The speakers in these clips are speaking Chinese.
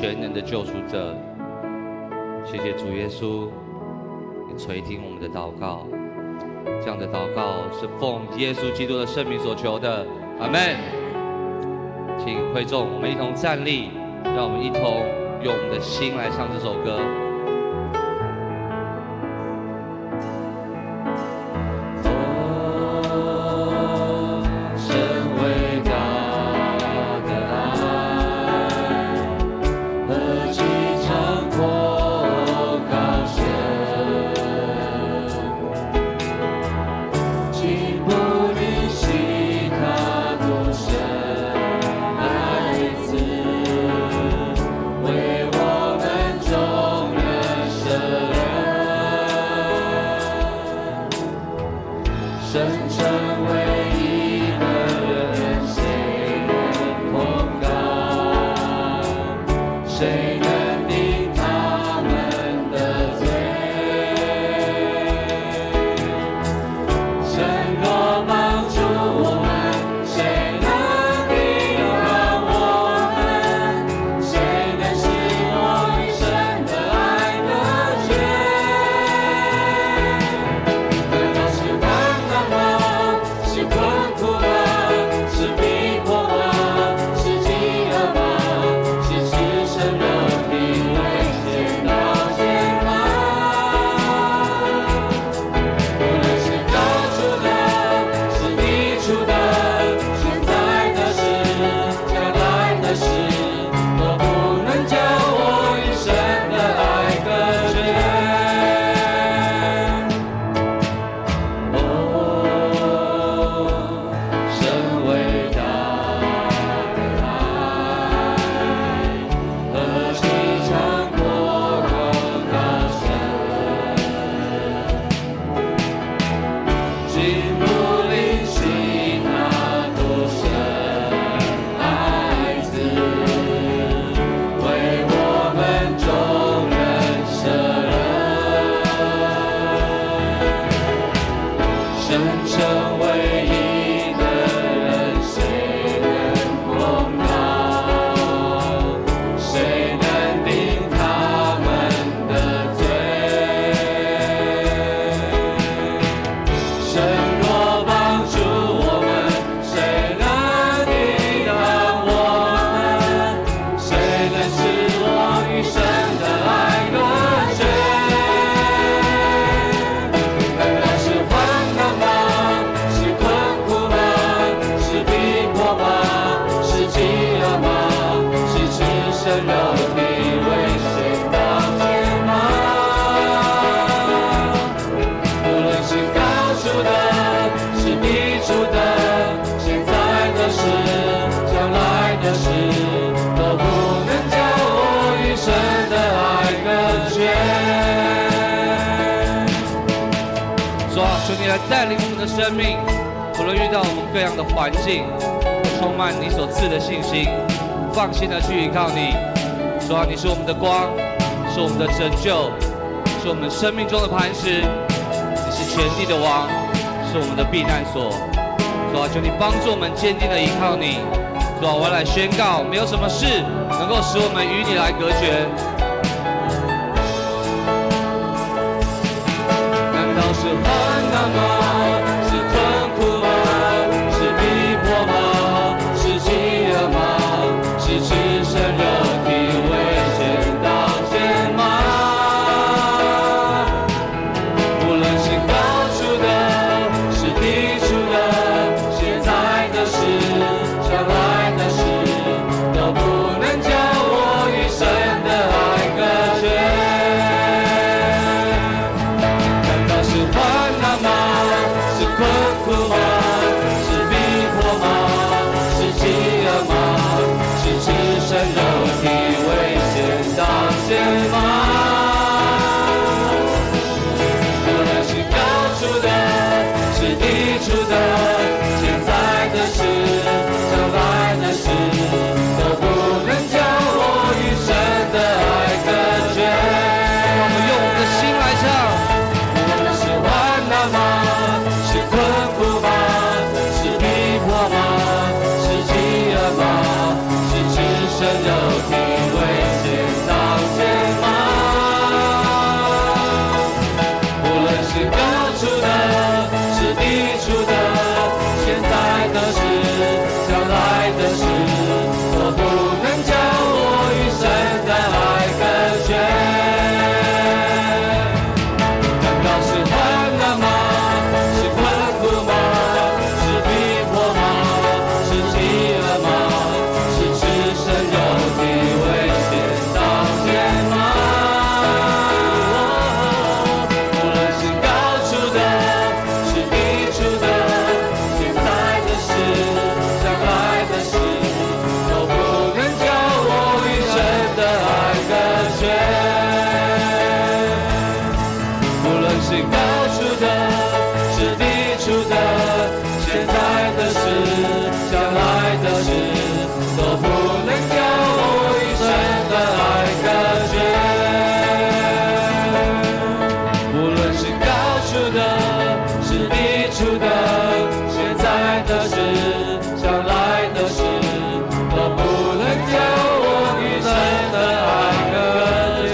全能的救赎者。谢谢主耶稣，你垂听我们的祷告。这样的祷告是奉耶稣基督的圣名所求的，阿们。请会众我们一同站立，让我们一同用我们的心来唱这首歌。带领我们的生命，无论遇到我们各样的环境，充满你所赐的信心，放心的去依靠你。主啊，你是我们的光，是我们的拯救，是我们生命中的磐石。你是全地的王，是我们的避难所。主啊，求你帮助我们坚定的依靠你。主啊，我要来宣告，没有什么事能够使我们与你来隔绝。难道是患难吗？是困苦吗？是逼迫吗？是饥饿吗？是赤身肉体危险刀剑吗？无论是高处的，是低处的，现在的事，将来的事，都不能叫我与神的爱隔绝。难道是患难吗？的爱隔绝。无论是高处的，是低处的，现在的事，将来的事，都不能将我与神的爱隔绝。无论是高处的，是低处的，现在的事，将来的事，都不能将我与神的爱隔绝。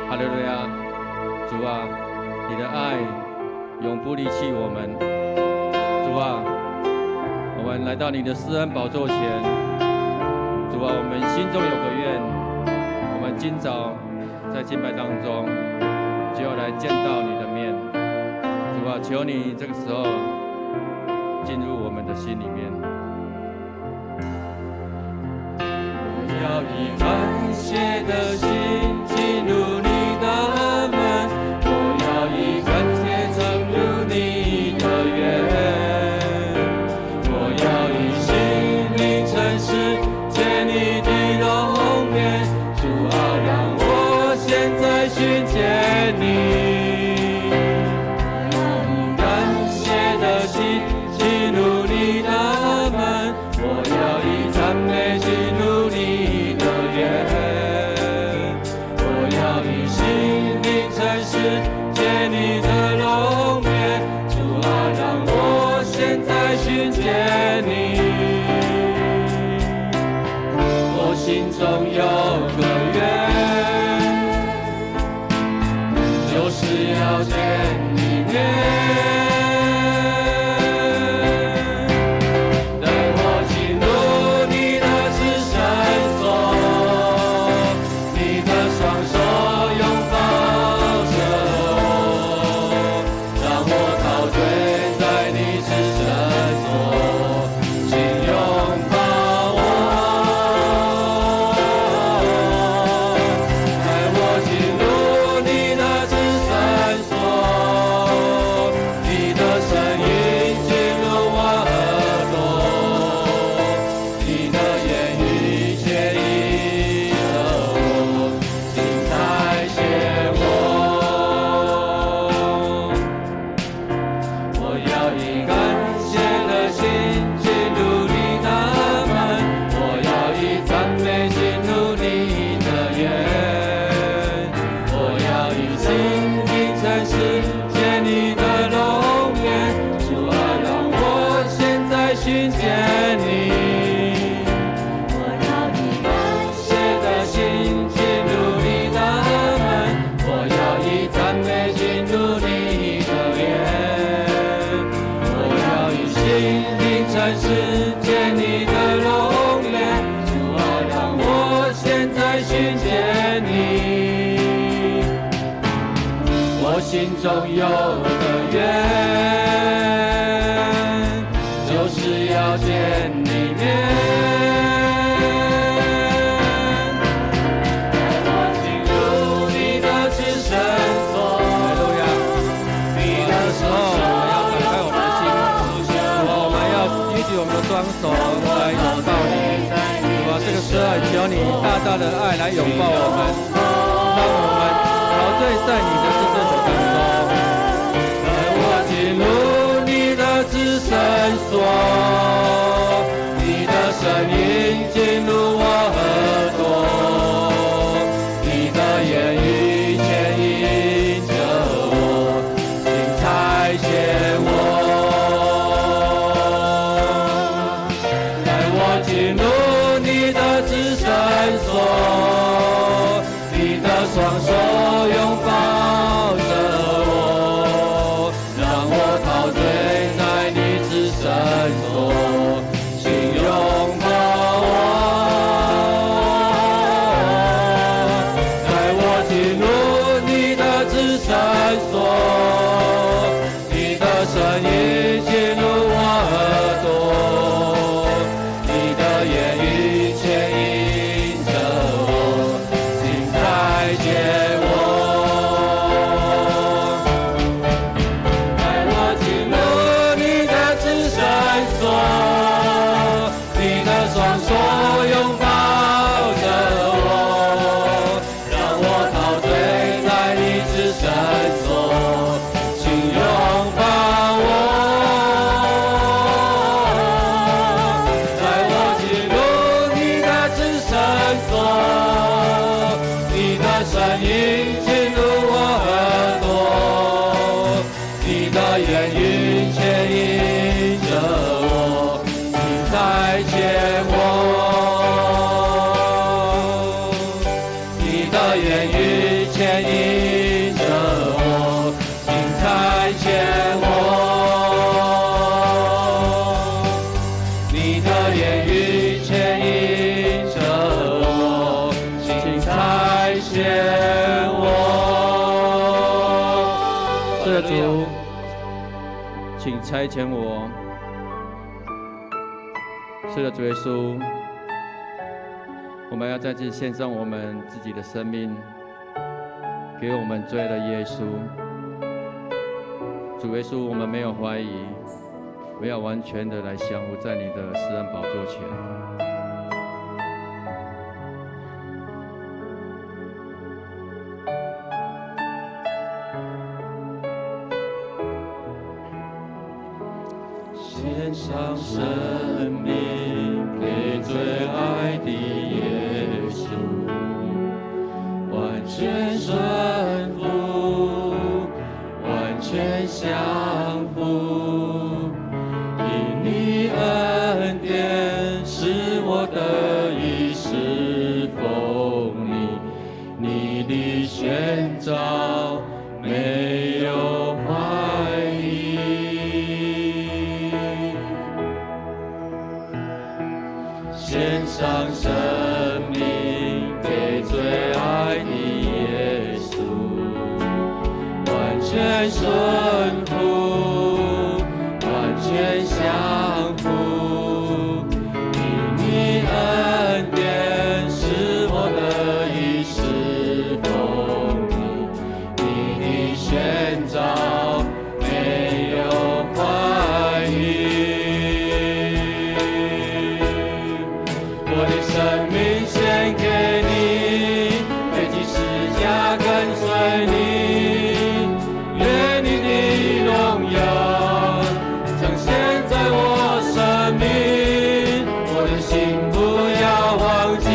哈利路亚，主啊，你的爱永不离弃我们。主啊，我们来到你的施恩宝座前。主啊，我们心中有个愿，我们今早在敬拜当中就要来见到你的面。主啊，求你这个时候进入我们的心里面。我要以感谢的心进入你的门，我要以感谢进入你的园，我要以心灵诚实见你的容颜。主啊，让我现在寻见你。我要以感谢的心进入你的门，我要以赞美进入你的园，我要以心灵诚实见你的容颜。主啊，让我现在寻见你。我心中有个愿，就是要见你面。带我进入你的至圣所，你的双手拥抱着我，让我陶醉在你至圣所，请拥抱我。带我进入你的至圣所，你的声音进入我耳朵，你的言语牵引着我，请采撷我。我要以感谢的心进入你的门，我要以赞美进入你的园，我要以心灵诚实见你的容颜。主啊，让我现在寻见你。我要以感谢的心进入你的门，我要以赞美进入你的园，我要以心灵诚实见你的容颜。主啊，让我现在寻见你。我心中有个愿，就是要见你面。带我进入你的至圣所，你的手我们要敞开我们的心，我们要举起我们的双手来拥抱你。主啊，这个时候求你大大的爱来拥抱我们，让我们陶醉在你的至圣所当中。带我进入你的至圣所，你的声音进入我耳朵，你的言语牵引着我，请采撷我。带我进入你的至圣所，你的双手拥抱着我，让我陶醉在你至圣所，请拥抱我。带我进入你的至圣所，你的声音进入我耳朵，你的言语牵引着我，请采撷我。你的言语牵引着我，请差遣我。是的，主，请差遣我。是的，主耶稣，我们要再次献上我们自己的生命，给我们罪的耶稣。主耶稣，我们没有怀疑，我们要完全的来降服在你的施恩宝座前。献上生命给最爱的耶稣，完全顺服，完全降服。因你恩典使我得以侍奉你，你的宣召没有怀疑。献上生命给最爱的耶稣，完全顺服，完全降服。因你恩典使我得以侍奉你，你的宣召没有怀疑。我的生命献给你，背起十架跟随你，愿你的荣耀彰显在我生命。我的心不要忘记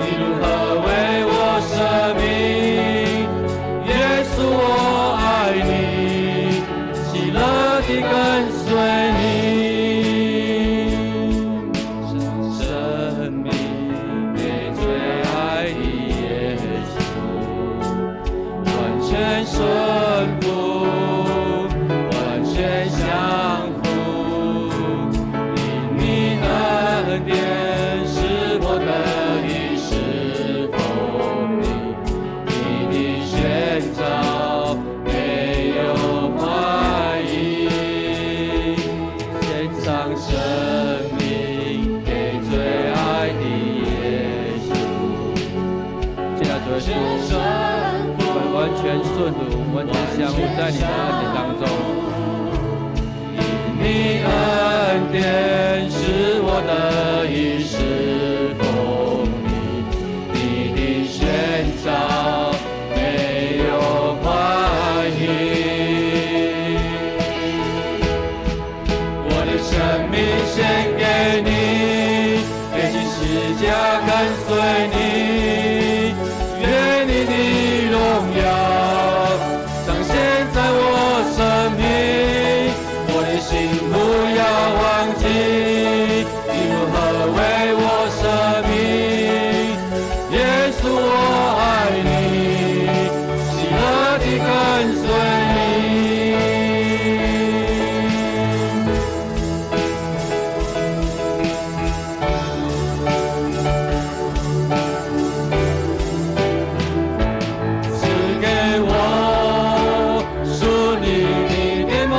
你如何为我舍命。耶稣，我爱你，喜乐地跟随你。生命给最爱的耶稣，完全顺服，完全降服。因你恩典使我得以侍奉你，你的宣召没有怀疑。献上生命给最爱的耶稣，现在主耶稣，我们完全顺服，完全降服在你的恩典当中。因你恩典使我得以侍奉你，你的宣召没有怀疑。我的生命献给你，背起十架跟随你，愿你的荣耀彰显在我生命。我的心不要忘记你如何为我舍命。耶稣，我爱你，喜乐地跟随赐给我属你的梦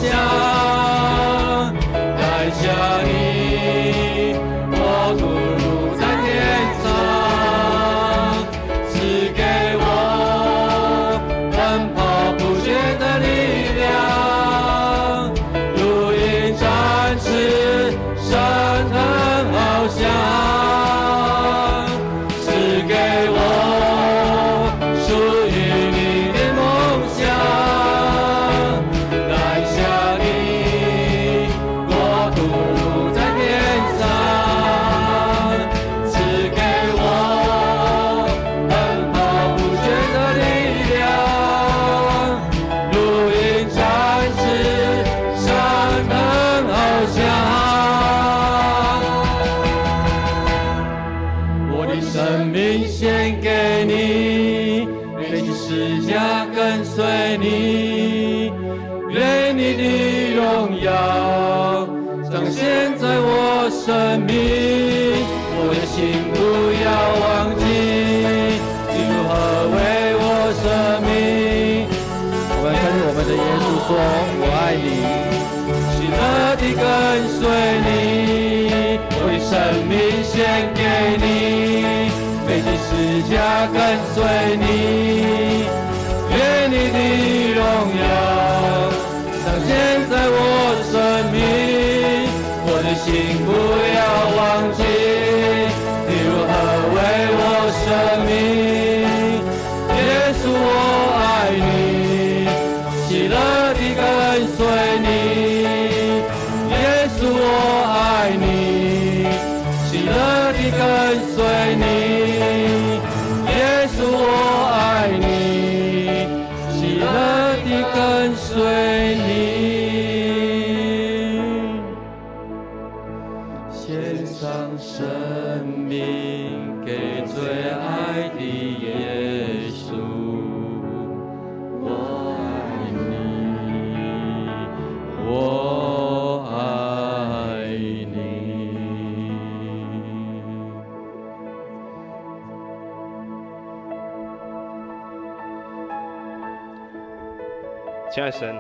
想，带下你，我突入在天上。赐给我奔跑不绝的力量，如鹰展翅，升腾翱翔。赐给我属于你的梦想，带下你，我突入在天上。赐给我奔跑不绝的力量，如鹰展翅，升腾翱翔。我的生命献给你，背起十架跟随你，愿你的荣耀彰显在我生命，我的心不要忘记，你如何为我生命。我们跟我们的耶稣说，我爱你。喜乐地跟随你，我的生命献给你，背起十架跟随你，愿你的荣耀彰显在我生命，我的心不要忘记，你如何为我生命，耶稣我爱你，喜乐地跟随你。我爱你，喜乐地跟随你，耶稣我爱你，喜乐地跟随你，献上生命给最爱的耶稣，我爱你，我爱你。亲爱的神，